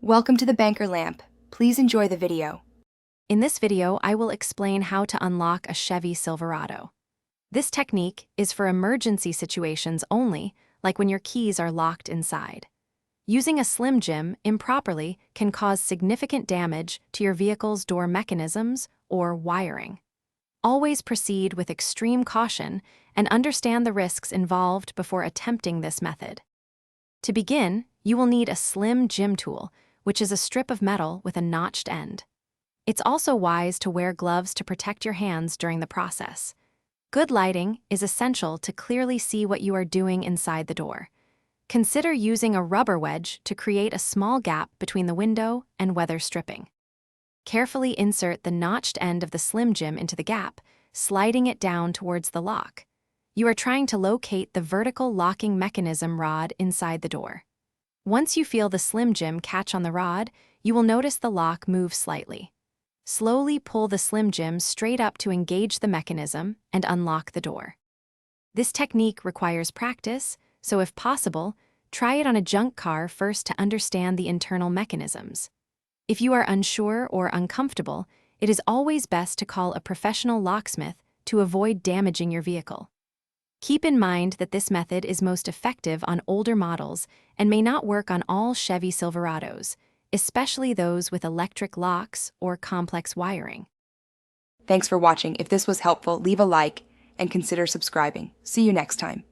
Welcome to the banker lamp. Please enjoy the video. In this video, I will explain how to unlock a Chevy Silverado. This technique is for emergency situations only, like when your keys are locked inside. Using a Slim Jim improperly can cause significant damage to your vehicle's door mechanisms or wiring. Always proceed with extreme caution and understand the risks involved before attempting this method. To begin, you will need a Slim Jim tool, which is a strip of metal with a notched end. It's also wise to wear gloves to protect your hands during the process. Good lighting is essential to clearly see what you are doing inside the door. Consider using a rubber wedge to create a small gap between the window and weather stripping. Carefully insert the notched end of the Slim Jim into the gap, sliding it down towards the lock. You are trying to locate the vertical locking mechanism rod inside the door. Once you feel the Slim Jim catch on the rod, you will notice the lock move slightly. Slowly pull the Slim Jim straight up to engage the mechanism and unlock the door. This technique requires practice, so if possible, try it on a junk car first to understand the internal mechanisms. If you are unsure or uncomfortable, it is always best to call a professional locksmith to avoid damaging your vehicle. Keep in mind that this method is most effective on older models and may not work on all Chevy Silverados, especially those with electric locks or complex wiring. Thanks for watching. If this was helpful, leave a like and consider subscribing. See you next time.